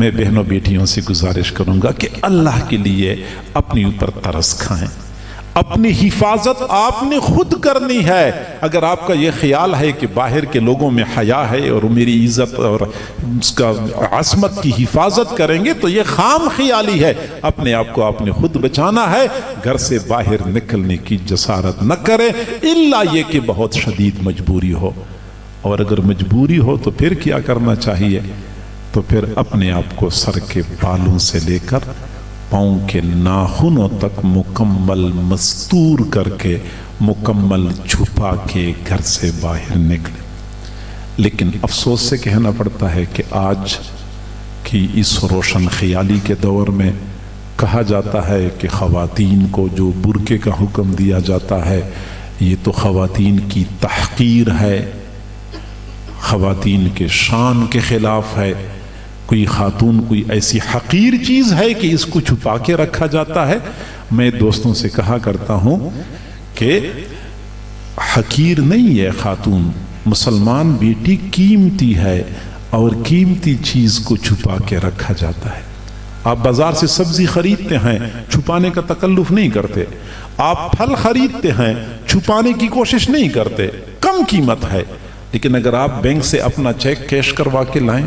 میں بہنوں بیٹیوں سے گزارش کروں گا کہ اللہ کے لیے اپنی اوپر ترس کھائیں. اپنی حفاظت آپ نے خود کرنی ہے. اگر آپ کا یہ خیال ہے کہ باہر کے لوگوں میں حیا ہے اور میری عزت اور اس کا عصمت کی حفاظت کریں گے تو یہ خام خیالی ہے. اپنے آپ کو آپ نے خود بچانا ہے. گھر سے باہر نکلنے کی جسارت نہ کریں الا یہ کہ بہت شدید مجبوری ہو. اور اگر مجبوری ہو تو پھر کیا کرنا چاہیے؟ تو پھر اپنے آپ کو سر کے بالوں سے لے کر پاؤں کے ناخنوں تک مکمل مستور کر کے مکمل چھپا کے گھر سے باہر نکلے. لیکن افسوس سے کہنا پڑتا ہے کہ آج کی اس روشن خیالی کے دور میں کہا جاتا ہے کہ خواتین کو جو برقعے کا حکم دیا جاتا ہے یہ تو خواتین کی تحقیر ہے، خواتین کے شان کے خلاف ہے. کوئی خاتون کوئی ایسی حقیر چیز ہے کہ اس کو چھپا کے رکھا جاتا ہے. میں دوستوں سے کہا کرتا ہوں کہ حقیر نہیں ہے خاتون، مسلمان بیٹی قیمتی ہے اور قیمتی چیز کو چھپا کے رکھا جاتا ہے. آپ بازار سے سبزی خریدتے ہیں، چھپانے کا تکلف نہیں کرتے. آپ پھل خریدتے ہیں، چھپانے کی کوشش نہیں کرتے، کم قیمت ہے. لیکن اگر آپ بینک سے اپنا چیک کیش کروا کے لائیں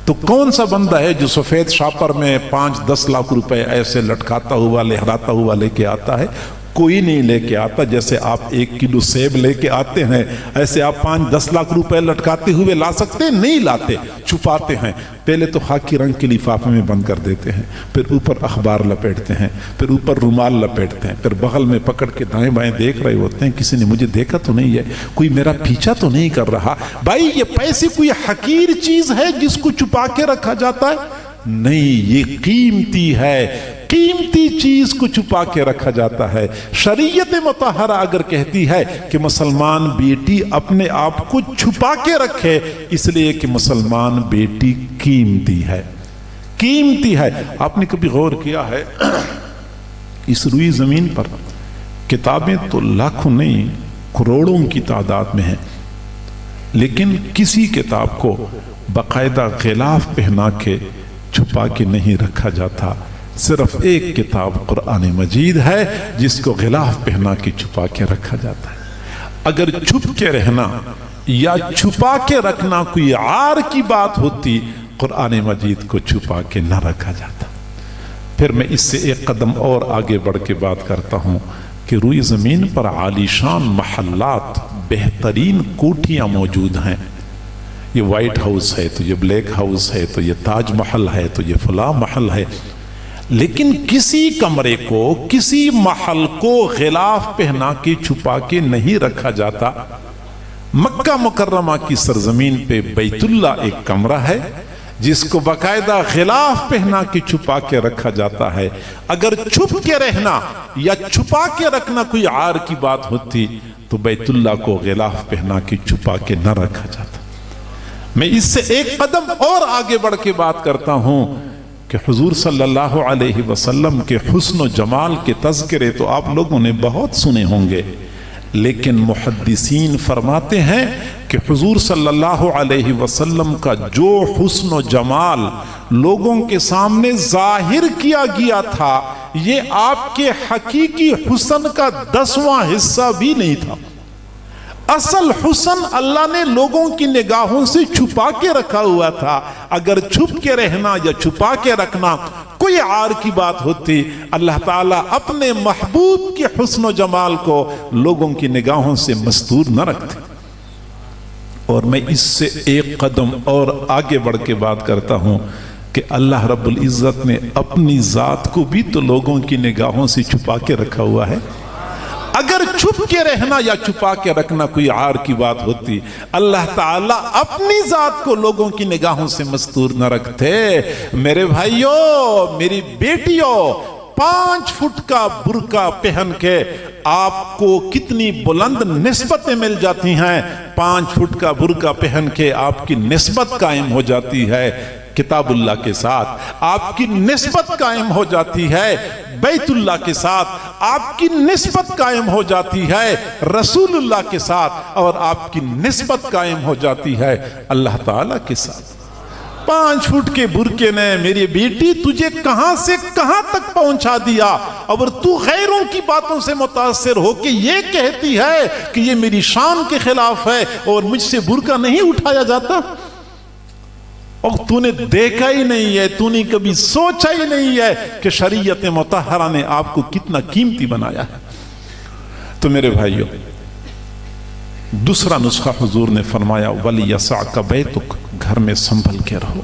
تو کون سا بندہ ہے جو سفید شاپر میں 5-10 لاکھ روپے ایسے لٹکاتا ہوا لہراتا ہوا لے کے آتا ہے؟ کوئی نہیں لے کے آتا. جیسے آپ 1 کلو سیب لے کے آتے ہیں ایسے آپ 5-10 لاکھ روپے لٹکاتے ہوئے لا سکتے؟ نہیں لاتے، چھپاتے ہیں. پہلے تو خاکی رنگ کے لفافے میں بند کر دیتے ہیں، پھر اوپر اخبار لپیٹتے ہیں، پھر اوپر رومال لپیٹتے ہیں، پھر بغل میں پکڑ کے دائیں بائیں دیکھ رہے ہوتے ہیں کسی نے مجھے دیکھا تو نہیں ہے، کوئی میرا پیچھا تو نہیں کر رہا. بھائی یہ پیسے کوئی حقیر چیز ہے جس کو چھپا کے رکھا جاتا ہے؟ نہیں، یہ قیمتی ہے. قیمتی چیز کو چھپا کے رکھا جاتا ہے. شریعت مطہرہ اگر کہتی ہے کہ مسلمان بیٹی اپنے آپ کو چھپا کے رکھے اس لیے کہ مسلمان بیٹی قیمتی ہے، قیمتی ہے. آپ نے کبھی غور کیا ہے اس روئی زمین پر کتابیں تو لاکھوں نہیں کروڑوں کی تعداد میں ہیں، لیکن کسی کتاب کو باقاعدہ غلاف پہنا کے چھپا کے نہیں رکھا جاتا. صرف ایک کتاب قرآن مجید ہے جس کو غلاف پہنا کے چھپا کے رکھا جاتا ہے. اگر چھپ کے رہنا یا چھپا کے رکھنا کوئی عار کی بات ہوتی قرآن مجید کو چھپا کے نہ رکھا جاتا. پھر میں اس سے ایک قدم اور آگے بڑھ کے بات کرتا ہوں کہ روئی زمین پر عالی شان محلات، بہترین کوٹھیاں موجود ہیں. یہ وائٹ ہاؤس ہے تو یہ بلیک ہاؤس ہے تو یہ تاج محل ہے تو یہ فلاں محل ہے. لیکن کسی کمرے کو، کسی محل کو غلاف پہنا کے چھپا کے نہیں رکھا جاتا. مکہ مکرمہ کی سرزمین پہ بیت اللہ ایک کمرہ ہے جس کو باقاعدہ غلاف پہنا کے چھپا کے رکھا جاتا ہے. اگر چھپ کے رہنا یا چھپا کے رکھنا کوئی عار کی بات ہوتی تو بیت اللہ کو غلاف پہنا کے چھپا کے نہ رکھا جاتا. میں اس سے ایک قدم اور آگے بڑھ کے بات کرتا ہوں کہ حضور صلی اللہ علیہ وسلم کے حسن و جمال کے تذکرے تو آپ لوگوں نے بہت سنے ہوں گے، لیکن محدثین فرماتے ہیں کہ حضور صلی اللہ علیہ وسلم کا جو حسن و جمال لوگوں کے سامنے ظاہر کیا گیا تھا یہ آپ کے حقیقی حسن کا 10واں حصہ بھی نہیں تھا. اصل حسن اللہ نے لوگوں کی نگاہوں سے چھپا کے رکھا ہوا تھا. اگر چھپ کے رہنا یا چھپا کے رکھنا کوئی عار کی بات ہوتی اللہ تعالیٰ اپنے محبوب کے حسن و جمال کو لوگوں کی نگاہوں سے مستور نہ رکھتے. اور میں اس سے ایک قدم اور آگے بڑھ کے بات کرتا ہوں کہ اللہ رب العزت نے اپنی ذات کو بھی تو لوگوں کی نگاہوں سے چھپا کے رکھا ہوا ہے. اگر چھپ کے رہنا یا چھپا کے رکھنا کوئی عار کی بات ہوتی اللہ تعالیٰ اپنی ذات کو لوگوں کی نگاہوں سے مستور نہ رکھتے. میرے بھائیوں، میری بیٹیوں، 5 فٹ کا برقع پہن کے آپ کو کتنی بلند نسبتیں مل جاتی ہیں. 5 فٹ کا برقع پہن کے آپ کی نسبت قائم ہو جاتی ہے کتاب اللہ کے ساتھ، آپ کی نسبت قائم ہو جاتی ہے بیت اللہ کے ساتھ، آپ کی نسبت قائم ہو جاتی ہے رسول اللہ کے ساتھ، اور آپ کی نسبت قائم ہو جاتی ہے اللہ تعالیٰ کے ساتھ. 5 फुट के बुरके ने मेरी बेटी तुझे कहां से कहां तक पहुंचा दिया, और तू गैरों की बातों से मुतासिर हो के ये कहती है कि ये मेरी शान के खिलाफ है और मुझसे बुरका नहीं उठाया जाता। और तूने देखा ही नहीं है, तूने कभी सोचा ही नहीं है कि शरीयत मुतहरा ने आपको कितना कीमती बनाया है। तो मेरे भाइयों, दूसरा नुस्खा हुजूर ने फरमाया वलियसअका बैतुक, घर में संभल के रहो,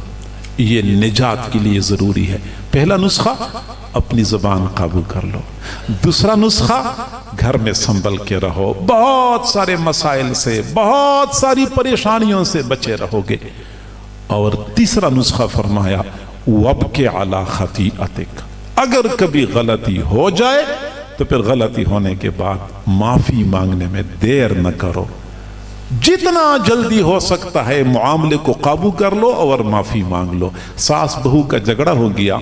ये निजात के लिए जरूरी है। पहला नुस्खा अपनी जुबान काबू कर लो, दूसरा नुस्खा घर में संभल के रहो, बहुत सारे मसाइल से, बहुत सारी परेशानियों से बचे रहोगे। और तीसरा नुस्खा फरमाया वबके अला खतीअतिक, अगर कभी गलती हो जाए तो फिर गलती होने के बाद माफी मांगने में देर न करो, जितना जल्दी हो सकता है मुआमले को काबू कर लो और माफी मांग लो। सास बहू का झगड़ा हो गया,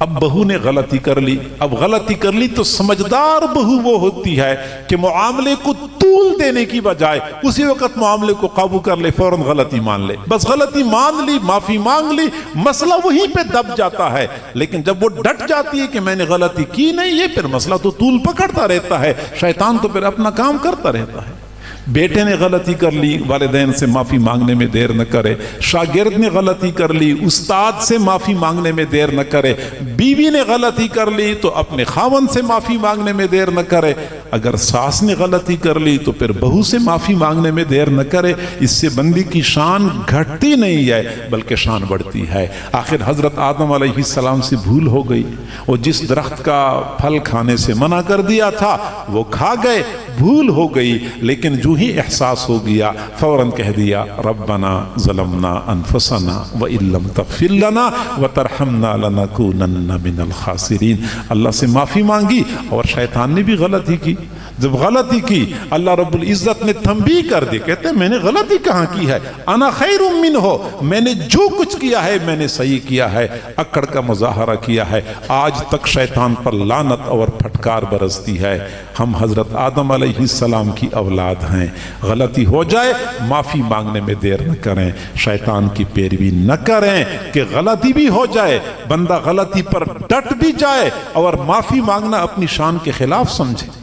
अब बहू ने गलती कर ली, अब गलती कर ली तो समझदार बहू वो होती है कि मुआमले को तूल देने की बजाय उसी वक्त मामले को काबू कर ले, फौरन गलती मान ले, बस गलती मान ली, माफी मांग ली, मसला वहीं पे दब जाता है। लेकिन जब वो डट जाती है कि मैंने गलती की नहीं है, फिर मसला तो तूल पकड़ता रहता है, शैतान तो फिर अपना काम करता रहता है। बेटे ने गलती कर ली, वालिदैन से माफी मांगने में देर न करे, शागिर्द ने गलती कर ली, उस्ताद से माफी मांगने में देर न करे, बीवी ने गलती कर ली तो अपने खावन से माफी मांगने में देर न करे, अगर सास ने गलती कर ली तो फिर बहू से माफी मांगने में देर न करे। इससे बंदी की शान घटती नहीं है बल्कि शान बढ़ती है। आखिर हजरत आदम अलैहिस्सलाम से भूल हो गई, वो जिस दरख्त का फल खाने से मना कर दिया था वो खा गए, भूल हो गई, लेकिन जो ही एहसास हो गया फौरन कह दिया रब्बना ज़लमना अनफुसना व इल्लम तग़फिर लना व तरहमना लनकूनन्ना मिनल खासिरीन। अल्लाह से माफी मांगी और शैतान ने भी गलती की। जब गलती की अल्लाह रब्बुल इज्जत ने तंबीह कर दी, कहते मैंने गलती कहाँ की है, अना खैरुम मिन्हो, मैंने जो कुछ किया है मैंने सही किया है, अकड़ का मुजाहरा किया है। आज तक शैतान पर लानत और फटकार बरसती है। हम हजरत आदम अलैहिस्सलाम की औलाद हैं, गलती हो जाए माफी मांगने में देर न करें, शैतान की पैरवी न करें कि गलती भी हो जाए, बंदा गलती पर डट भी जाए और माफी मांगना अपनी शान के खिलाफ समझे।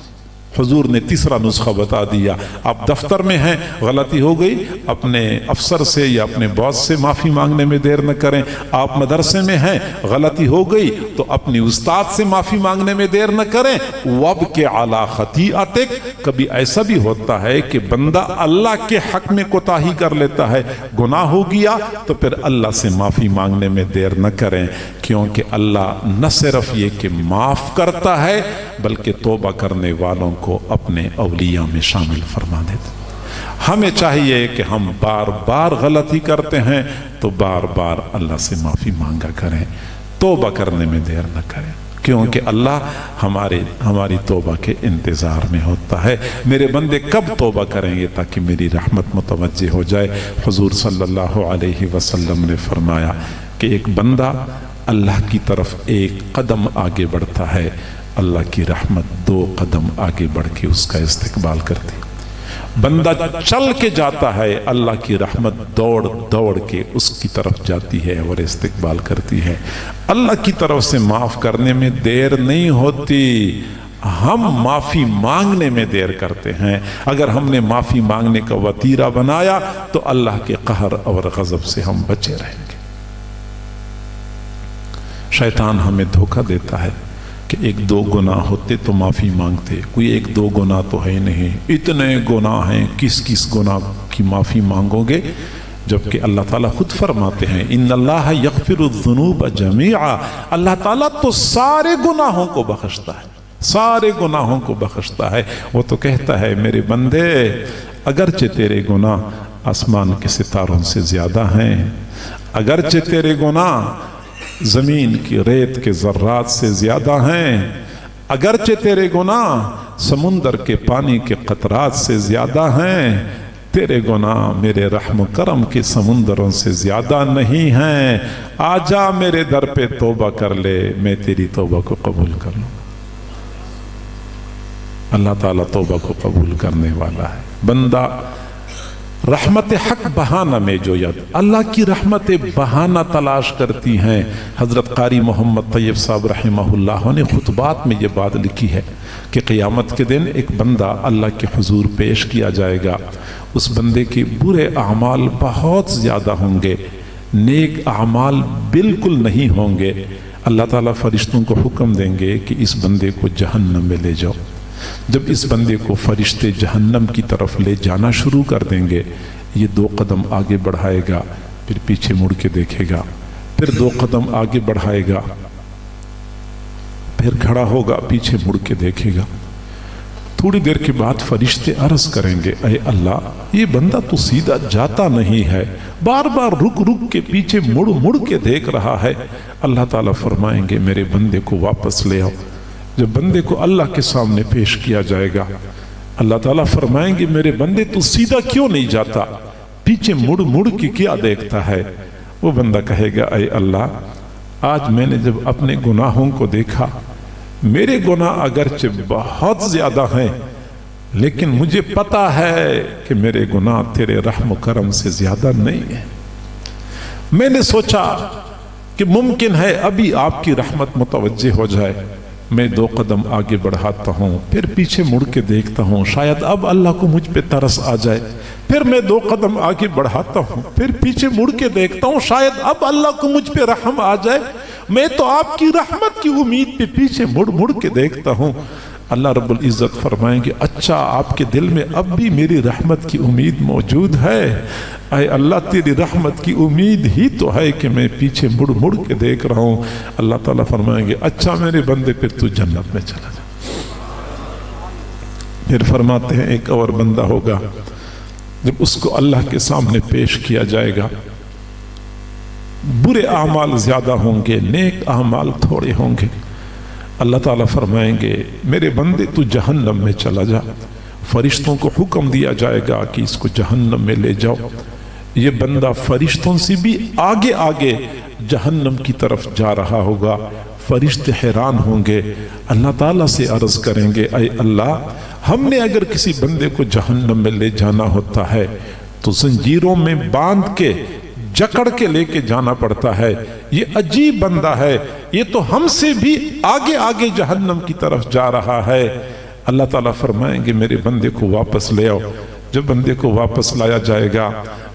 हुजूर ने तीसरा नुस्खा बता दिया, आप दफ्तर में हैं, गलती हो गई, अपने अफसर से या अपने बॉस से माफी मांगने में देर न करें। आप मदरसे में हैं, गलती हो गई तो अपनी उस्ताद से माफी मांगने में देर न करें। वबके अला खतीअतिक, कभी ऐसा भी होता है कि बंदा अल्लाह के हक में कोताही कर लेता है, गुनाह हो गया तो फिर अल्लाह से माफी मांगने में देर न करें, क्योंकि अल्लाह न सिर्फ ये कि माफ करता है बल्कि तौबा करने वालों को अपने औलिया में शामिल फरमा देते। हमें चाहिए कि हम बार बार गलती करते हैं तो बार बार अल्लाह से माफी मांगा करें, तौबा करने में देर न करें, क्योंकि अल्लाह हमारी तौबा के इंतजार में होता है। मेरे बंदे कब तौबा करेंगे ताकि मेरी रहमत मुतवज्जे हो जाए। हुजूर सल्लल्लाहु अलैहि वसल्लम ने फरमाया कि एक बंदा अल्लाह की तरफ एक कदम आगे बढ़ता है, अल्लाह की रहमत 2 कदम आगे बढ़ के उसका इस्तकबाल करती। बंदा चल के जाता है, अल्लाह की रहमत दौड़ दौड़ के उसकी तरफ जाती है और इस्तकबाल करती है। अल्लाह की तरफ से माफ करने में देर नहीं होती, हम माफी मांगने में देर करते हैं। अगर हमने माफी मांगने का वतीरा बनाया तो अल्लाह के कहर और गजब से हम बचे रहेंगे। शैतान हमें धोखा देता है कि 1-2 गुनाह होते तो माफी मांगते, कोई 1-2 गुनाह तो है नहीं, इतने गुनाह हैं, किस किस गुनाह की माफी मांगोगे, जबकि अल्लाह ताला खुद फरमाते हैं इन्नल्लाह यग़फिरुज़्ज़ुनूब जमीआ, अल्लाह ताला तो सारे गुनाहों को बख्शता है, सारे गुनाहों को बख्शता है। वो तो कहता है मेरे बंदे अगरचे तेरे गुनाह आसमान के सितारों से ज्यादा हैं, अगरचे तेरे गुनाह जमीन की रेत के जर्रात से ज्यादा हैं, अगरचे तेरे गुनाह समुंदर के पानी के कतरात से ज्यादा हैं, तेरे गुनाह मेरे रहम करम के समुंदरों से ज्यादा नहीं हैं। आजा मेरे दर पे तौबा कर ले, मैं तेरी तौबा को कबूल कर लूं। अल्लाह ताला तौबा को कबूल करने वाला है। बंदा रहमत हक बहाना में जो यद, अल्लाह की रहमत बहाना तलाश करती हैं। हजरत कारी मोहम्मद तैयब साहब रहमहुल्लाह ने खुतबात में ये बात लिखी है कि क़यामत के दिन एक बंदा अल्लाह के हुजूर पेश किया जाएगा। उस बंदे के बुरे अमाल बहुत ज़्यादा होंगे, नेक अमाल बिल्कुल नहीं होंगे। अल्लाह ताला फरिश्तों को हुक्म देंगे कि इस बंदे को जहन्नम में ले जाओ। जब इस बंदे को फरिश्ते जहन्नम की तरफ ले जाना शुरू कर देंगे, ये 2 कदम आगे बढ़ाएगा, फिर पीछे मुड़ के देखेगा, फिर 2 कदम आगे बढ़ाएगा, फिर खड़ा होगा, पीछे मुड़ के देखेगा। थोड़ी देर के बाद फरिश्ते अर्ज करेंगे, ऐ अल्लाह, ये बंदा तो सीधा जाता नहीं है, बार बार रुक रुक के पीछे मुड़ मुड़ के देख रहा है। अल्लाह ताला फरमाएंगे, मेरे बंदे को वापस ले आओ। जब बंदे को अल्लाह के सामने पेश किया जाएगा, अल्लाह ताला फरमाएंगे, मेरे बंदे तू सीधा क्यों नहीं जाता, पीछे मुड़ मुड़ के क्या देखता है। वो बंदा कहेगा, ऐ अल्लाह, आज मैंने जब अपने गुनाहों को देखा, मेरे गुनाह अगरचे बहुत ज्यादा हैं, लेकिन मुझे पता है कि मेरे गुनाह तेरे रहम करम से ज्यादा नहीं है। मैंने सोचा कि मुमकिन है अभी आपकी रहमत मुतवज्जे हो जाए। मैं 2 कदम आगे बढ़ाता हूँ, फिर पीछे मुड़ के देखता हूँ, शायद अब अल्लाह को मुझ पे तरस आ जाए। फिर मैं 2 कदम आगे बढ़ाता हूँ, फिर पीछे मुड़ के देखता हूँ, शायद अब अल्लाह को मुझ पे रहम आ जाए। मैं तो आपकी रहमत की उम्मीद पे पीछे मुड़ मुड़ के देखता हूँ। अल्लाह रब्बुल इज़्ज़त फरमाएंगे, अच्छा आपके दिल में अब भी मेरी रहमत की उम्मीद मौजूद है। ऐ अल्लाह, तेरी रहमत की उम्मीद ही तो है कि मैं पीछे मुड़ मुड़ के देख रहा हूँ। अल्लाह ताला फरमाएंगे, अच्छा मेरे बंदे, फिर तू जन्नत में चला जा। फिर फरमाते हैं, एक और बंदा होगा, जब उसको अल्लाह के सामने पेश किया जाएगा, बुरे अमाल ज्यादा होंगे, नेक अमाल थोड़े होंगे। अल्लाह ताला फरमाएंगे, मेरे बंदे तू जहन्नम में चला जा। फरिश्तों को हुक्म दिया जाएगा कि इसको जहन्नम में ले जाओ। ये बंदा फरिश्तों से भी आगे आगे जहन्नम की तरफ जा रहा होगा। फरिश्ते हैरान होंगे, अल्लाह ताला से अर्ज करेंगे, ऐ अल्लाह, हमने अगर किसी बंदे को जहन्नम में ले जाना होता है तो जंजीरों में बांध के जकड़ के लेके जाना पड़ता है। ये अजीब बंदा है, ये तो हमसे भी आगे आगे जहन्नम की तरफ जा रहा है। अल्लाह ताला फरमाएंगे, मेरे बंदे को वापस ले आओ। जब बंदे को वापस लाया जाएगा,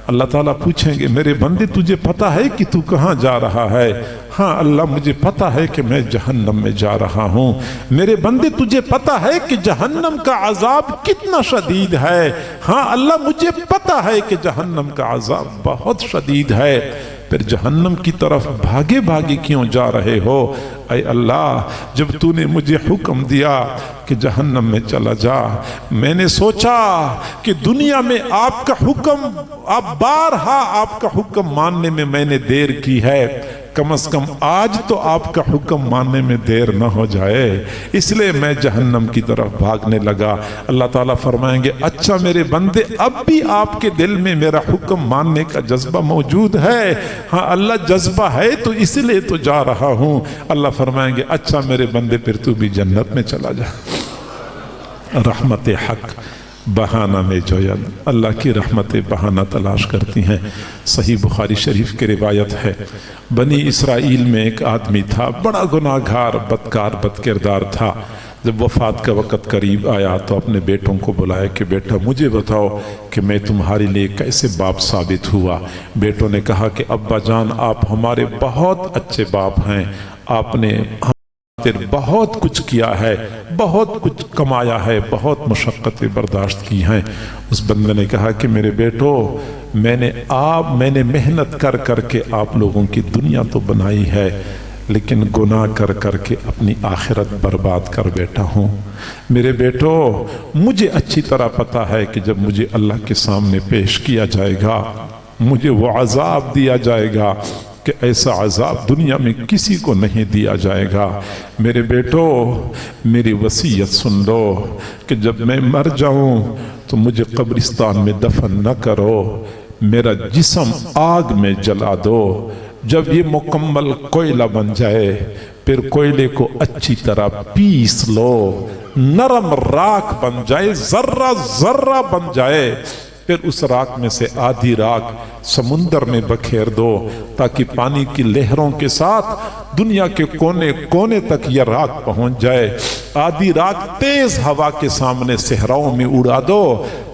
अल्लाह ताला पूछेंगे, मेरे बंदे तुझे पता है कि तू कहाँ जा रहा है? हाँ अल्लाह, मुझे पता है कि मैं जहन्नम में जा रहा हूँ। मेरे बंदे तुझे पता है कि जहन्नम का अजाब कितना शदीद है? हाँ अल्लाह, मुझे पता है कि जहन्नम का अजाब बहुत शदीद है। फिर जहन्नम की तरफ भागे भागे क्यों जा रहे हो? ऐ अल्लाह, जब तूने मुझे हुक्म दिया कि जहन्नम में चला जा, मैंने सोचा कि दुनिया में आपका हुक्म, आप बारहा आपका हुक्म मानने में मैंने देर की है, कम से कम आज तो आपका हुक्म मानने में देर न हो जाए, इसलिए मैं जहन्नम की तरफ भागने लगा। अल्लाह ताला फरमाएंगे, अच्छा मेरे बंदे, अब भी आपके दिल में मेरा हुक्म मानने का जज्बा मौजूद है? हाँ अल्लाह, जज्बा है तो इसलिए तो जा रहा हूँ। अल्लाह फरमाएंगे, अच्छा मेरे बंदे, फिर तू भी जन्नत में चला जा। रहमत हक बहाना में जोयन, अल्लाह की रहमतें बहाना तलाश करती हैं। सही बुखारी शरीफ की रिवायत है, बनी इसराइल में एक आदमी था, बड़ा गुनाहगार, बदकार, बदकिरदार था। जब वफात का वक़्त करीब आया तो अपने बेटों को बुलाया कि बेटा मुझे बताओ कि मैं तुम्हारे लिए कैसे बाप साबित हुआ। बेटों ने कहा कि अब्बा जान, आप हमारे बहुत अच्छे बाप हैं, आपने बहुत कुछ किया है, बहुत कुछ कमाया है, बहुत मुशक्क़तें बर्दाश्त की हैं। उस बंदे ने कहा कि मेरे बेटो, मैंने मेहनत कर करके आप लोगों की दुनिया तो बनाई है, लेकिन गुनाह कर करके अपनी आखिरत बर्बाद कर बैठा हूँ। मेरे बेटो, मुझे अच्छी तरह पता है कि जब मुझे अल्लाह के सामने पेश किया जाएगा, मुझे वो अजाब दिया जाएगा कि ऐसा अजाब दुनिया में किसी को नहीं दिया जाएगा। मेरे बेटो, मेरी वसीयत सुन लो कि जब मैं मर जाऊं तो मुझे कब्रिस्तान में दफन न करो, मेरा जिस्म आग में जला दो। जब ये मुकम्मल कोयला बन जाए, फिर कोयले को अच्छी तरह पीस लो, नरम राख बन जाए, जर्रा जर्रा बन जाए, پھر اس راک میں سے آدھی راک سمندر میں بکھیر دو تاکہ پانی کی لہروں کے ساتھ دنیا کے کونے کونے تک یہ راک پہنچ جائے. آدھی راک تیز ہوا کے سامنے صحراؤں میں اڑا دو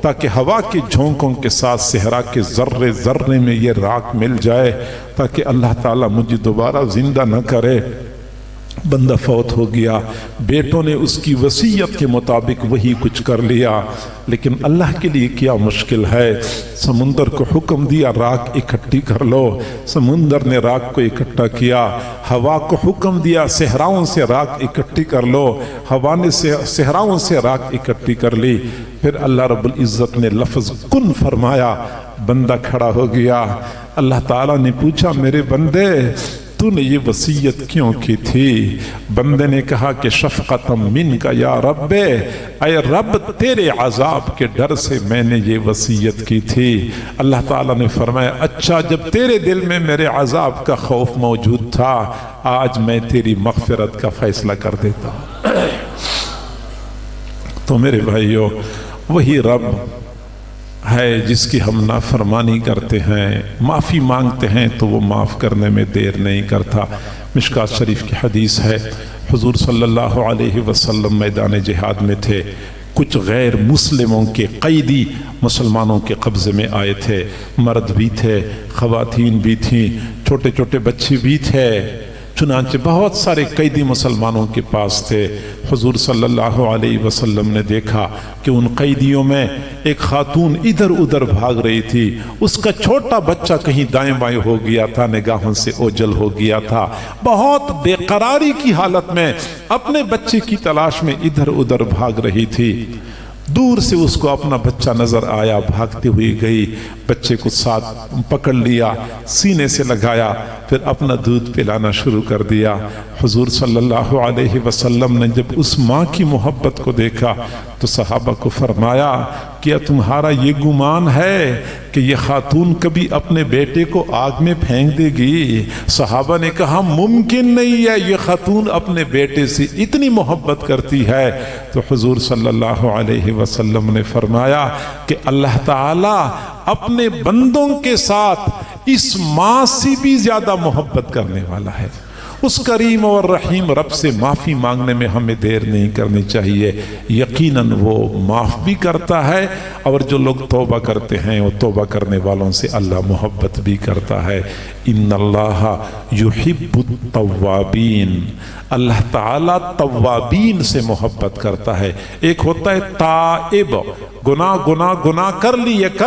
تاکہ ہوا کے جھونکوں کے ساتھ صحرا کے ذرے ذرے میں یہ راک مل جائے تاکہ اللہ تعالیٰ مجھے دوبارہ زندہ نہ کرے. بندہ فوت ہو گیا، بیٹوں نے اس کی وصیت کے مطابق وہی کچھ کر لیا، لیکن اللہ کے لیے کیا مشکل ہے. سمندر کو حکم دیا راک اکٹھی کر لو، سمندر نے راک کو اکٹھا کیا. ہوا کو حکم دیا صحراؤں سے راک اکٹھی کر لو، ہوا نے صحراؤں سے راک اکٹھی کر لی. پھر اللہ رب العزت نے لفظ کن فرمایا، بندہ کھڑا ہو گیا. اللہ تعالیٰ نے پوچھا میرے بندے تو نے یہ وصیت کیوں کی تھی؟ بندے نے کہا کہ شفقتم منک یا رب، اے رب تیرے عذاب کے ڈر سے میں نے یہ وصیت کی تھی. اللہ تعالیٰ نے فرمایا اچھا جب تیرے دل میں میرے عذاب کا خوف موجود تھا، آج میں تیری مغفرت کا فیصلہ کر دیتا ہوں. تو میرے بھائیو، وہی رب ہے جس کی ہم نافرمانی کرتے ہیں، معافی مانگتے ہیں تو وہ معاف کرنے میں دیر نہیں کرتا. مشکات شریف کی حدیث ہے، حضور صلی اللہ علیہ وسلم میدان جہاد میں تھے. کچھ غیر مسلموں کے قیدی مسلمانوں کے قبضے میں آئے تھے، مرد بھی تھے، خواتین بھی تھیں، چھوٹے چھوٹے بچے بھی تھے. چنانچہ بہت سارے قیدی مسلمانوں کے پاس تھے. حضور صلی اللہ علیہ وسلم نے دیکھا کہ ان قیدیوں میں ایک خاتون ادھر ادھر بھاگ رہی تھی. اس کا چھوٹا بچہ کہیں دائیں بائیں ہو گیا تھا، نگاہوں سے اوجھل ہو گیا تھا. بہت بے قراری کی حالت میں اپنے بچے کی تلاش میں ادھر ادھر بھاگ رہی تھی. دور سے اس کو اپنا بچہ نظر آیا، بھاگتی ہوئی گئی، بچے کو ساتھ پکڑ لیا، سینے سے لگایا، پھر اپنا دودھ پلانا شروع کر دیا. حضور صلی اللہ علیہ وسلم نے جب اس ماں کی محبت کو دیکھا تو صحابہ کو فرمایا کیا تمہارا یہ گمان ہے کہ یہ خاتون کبھی اپنے بیٹے کو آگ میں پھینک دے گی؟ صحابہ نے کہا ممکن نہیں ہے، یہ خاتون اپنے بیٹے سے اتنی محبت کرتی ہے. تو حضور صلی اللہ علیہ وسلم نے فرمایا کہ اللہ تعالی اپنے بندوں کے ساتھ اس ماں سے بھی زیادہ محبت کرنے والا ہے. اس کریم اور رحیم رب سے معافی مانگنے میں ہمیں دیر نہیں کرنی چاہیے. یقیناً وہ معاف بھی کرتا ہے، اور جو لوگ توبہ کرتے ہیں وہ توبہ کرنے والوں سے اللہ محبت بھی کرتا ہے. ان اللہ یحب التوابین، اللہ تعالیٰ توابین سے محبت کرتا ہے. ایک ہوتا ہے تائب، گناہ کر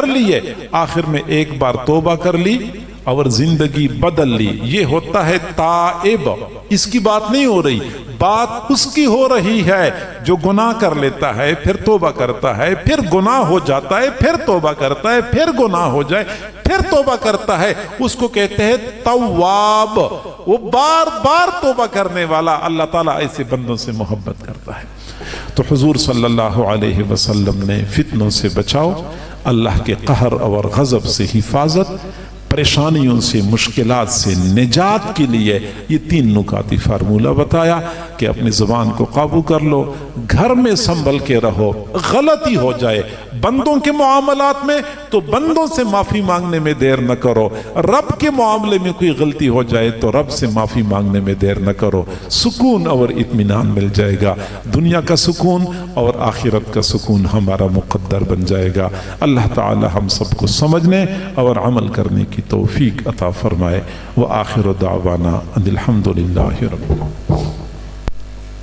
لیے آخر میں ایک بار توبہ کر لی اور زندگی بدل لی، یہ ہوتا ہے تائب. اس کی بات نہیں ہو رہی، بات اس کی ہو رہی ہے جو گناہ کر لیتا ہے، پھر توبہ کرتا ہے، پھر گناہ ہو جاتا ہے، پھر توبہ کرتا ہے، پھر گناہ ہو جائے، پھر توبہ کرتا ہے. اس کو کہتے ہیں تواب، وہ بار بار توبہ کرنے والا. اللہ تعالیٰ ایسے بندوں سے محبت کرتا ہے. تو حضور صلی اللہ علیہ وسلم نے فتنوں سے بچاؤ، اللہ کے قہر اور غضب سے حفاظت، پریشانیوں سے، مشکلات سے نجات کے لیے یہ 3 نکاتی فارمولہ بتایا کہ اپنی زبان کو قابو کر لو، گھر میں سنبھل کے رہو، غلطی ہو جائے بندوں کے معاملات میں تو بندوں سے معافی مانگنے میں دیر نہ کرو، رب کے معاملے میں کوئی غلطی ہو جائے تو رب سے معافی مانگنے میں دیر نہ کرو. سکون اور اطمینان مل جائے گا، دنیا کا سکون اور آخرت کا سکون ہمارا مقدر بن جائے گا. اللہ تعالی ہم سب کو سمجھنے اور عمل کرنے کی توفیق عطا فرمائے. وآخر دعوانا ان الحمد للہ رب العالمین.